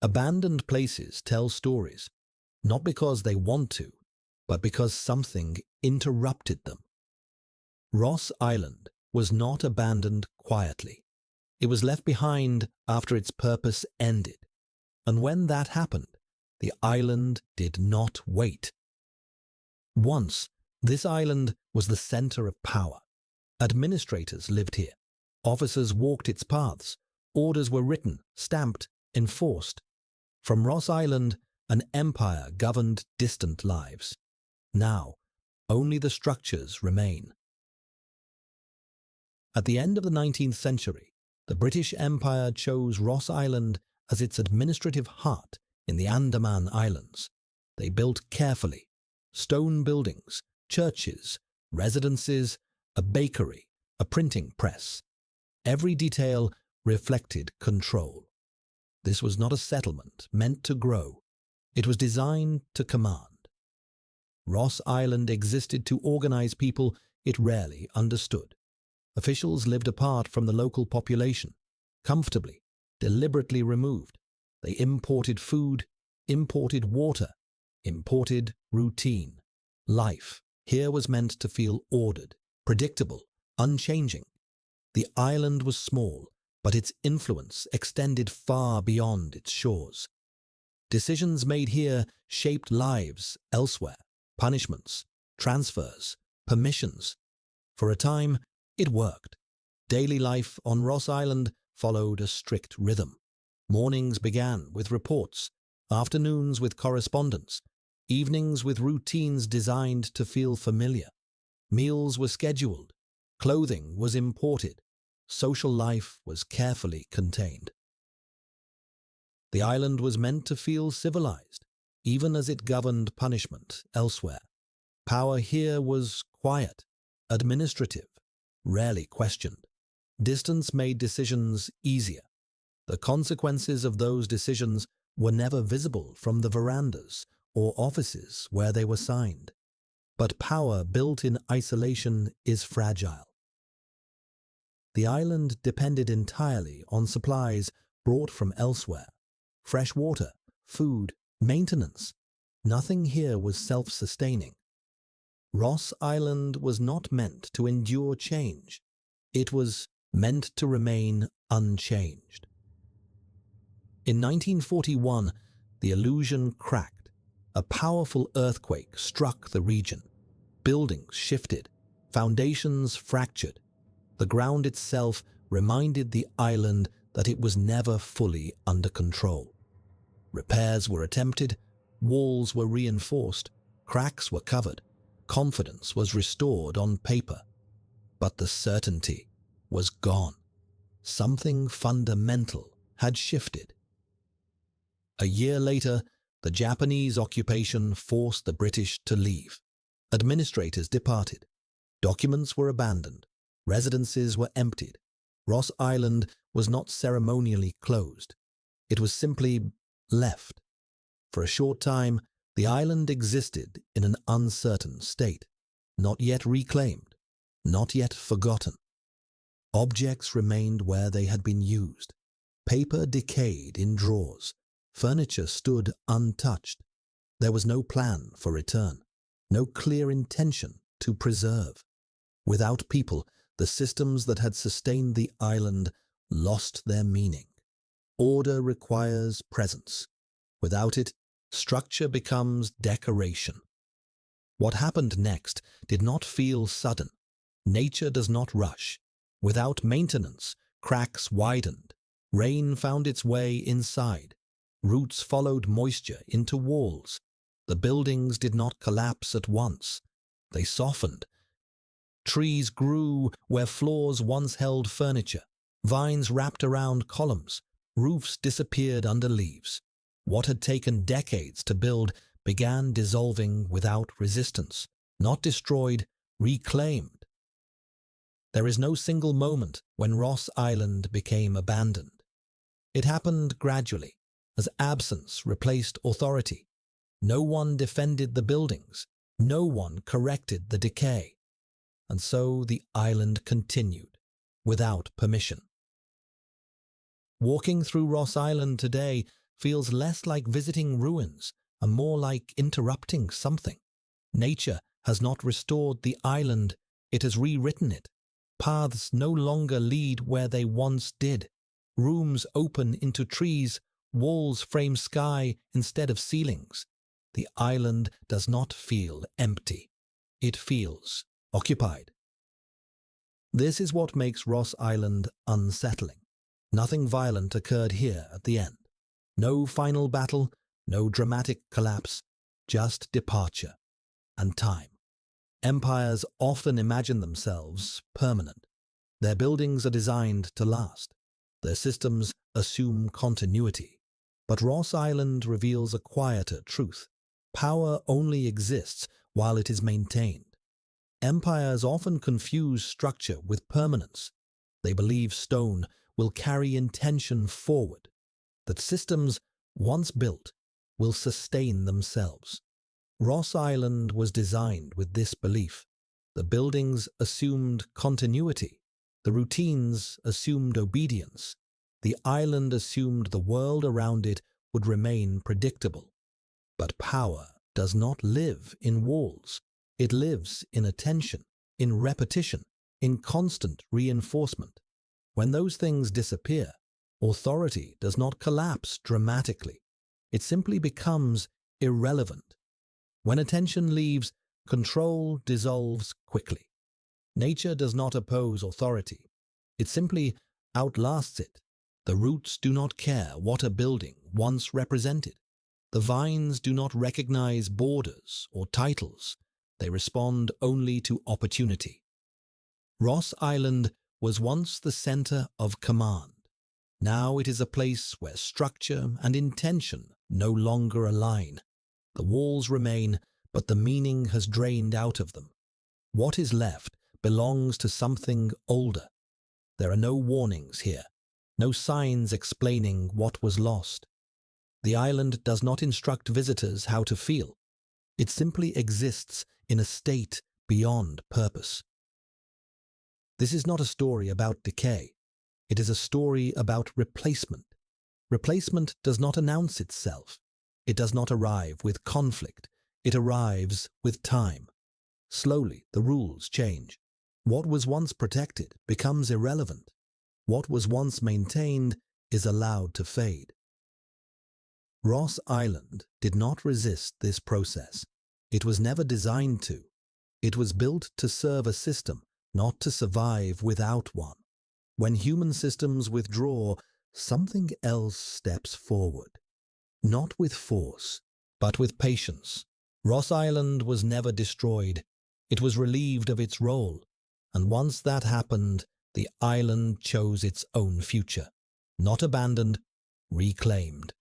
Abandoned places tell stories, not because they want to, but because something interrupted them. Ross Island was not abandoned quietly. It was left behind after its purpose ended. And when that happened, the island did not wait. Once, this island was the center of power. Administrators lived here. Officers walked its paths. Orders were written, stamped, enforced. From Ross Island, an empire governed distant lives. Now, only the structures remain. At the end of the 19th century, the British Empire chose Ross Island as its administrative heart in the Andaman Islands. They built carefully: stone buildings, churches, residences, a bakery, a printing press. Every detail reflected control. This was not a settlement meant to grow. It was designed to command. Ross Island existed to organize people it rarely understood. Officials lived apart from the local population, comfortably, deliberately removed. They imported food, imported water, imported routine. Life here was meant to feel ordered, predictable, unchanging. The island was small, but its influence extended far beyond its shores. Decisions made here shaped lives elsewhere: punishments, transfers, permissions. For a time, it worked. Daily life on Ross Island followed a strict rhythm. Mornings began with reports, afternoons with correspondence, evenings with routines designed to feel familiar. Meals were scheduled, clothing was imported, social life was carefully contained. The island was meant to feel civilized, even as it governed punishment elsewhere. Power here was quiet, administrative, rarely questioned. Distance made decisions easier. The consequences of those decisions were never visible from the verandas or offices where they were signed. But power built in isolation is fragile. The island depended entirely on supplies brought from elsewhere: fresh water, food, maintenance. Nothing here was self-sustaining. Ross Island was not meant to endure change. It was meant to remain unchanged. In 1941, the illusion cracked. A powerful earthquake struck the region. Buildings shifted, foundations fractured. The ground itself reminded the island that it was never fully under control. Repairs were attempted, walls were reinforced, cracks were covered, confidence was restored on paper. But the certainty was gone. Something fundamental had shifted. A year later, the Japanese occupation forced the British to leave. Administrators departed. Documents were abandoned. Residences were emptied. Ross Island was not ceremonially closed. It was simply left. For a short time, the island existed in an uncertain state, not yet reclaimed, not yet forgotten. Objects remained where they had been used. Paper decayed in drawers. Furniture stood untouched. There was no plan for return, no clear intention to preserve. Without people, the systems that had sustained the island lost their meaning. Order requires presence. Without it, structure becomes decoration. What happened next did not feel sudden. Nature does not rush. Without maintenance, cracks widened. Rain found its way inside. Roots followed moisture into walls. The buildings did not collapse at once. They softened. Trees grew where floors once held furniture. Vines wrapped around columns. Roofs disappeared under leaves. What had taken decades to build began dissolving without resistance. Not destroyed, reclaimed. There is no single moment when Ross Island became abandoned. It happened gradually, as absence replaced authority. No one defended the buildings. No one corrected the decay. And so the island continued, without permission. Walking through Ross Island today feels less like visiting ruins and more like interrupting something. Nature has not restored the island, it has rewritten it. Paths no longer lead where they once did. Rooms open into trees, walls frame sky instead of ceilings. The island does not feel empty. It feels occupied. This is what makes Ross Island unsettling. Nothing violent occurred here at the end. No final battle, no dramatic collapse, just departure and time. Empires often imagine themselves permanent. Their buildings are designed to last. Their systems assume continuity. But Ross Island reveals a quieter truth. Power only exists while it is maintained. Empires often confuse structure with permanence. They believe stone will carry intention forward, that systems, once built, will sustain themselves. Ross Island was designed with this belief. The buildings assumed continuity. The routines assumed obedience. The island assumed the world around it would remain predictable. But power does not live in walls. It lives in attention, in repetition, in constant reinforcement. When those things disappear, authority does not collapse dramatically. It simply becomes irrelevant. When attention leaves, control dissolves quickly. Nature does not oppose authority. It simply outlasts it. The roots do not care what a building once represented. The vines do not recognize borders or titles. They respond only to opportunity. Ross Island was once the center of command. Now it is a place where structure and intention no longer align. The walls remain, but the meaning has drained out of them. What is left belongs to something older. There are no warnings here, no signs explaining what was lost. The island does not instruct visitors how to feel. It simply exists in a state beyond purpose. This is not a story about decay. It is a story about replacement. Replacement does not announce itself. It does not arrive with conflict. It arrives with time. Slowly, the rules change. What was once protected becomes irrelevant. What was once maintained is allowed to fade. Ross Island did not resist this process. It was never designed to. It was built to serve a system, not to survive without one. When human systems withdraw, something else steps forward. Not with force, but with patience. Ross Island was never destroyed. It was relieved of its role. And once that happened, the island chose its own future. Not abandoned, reclaimed.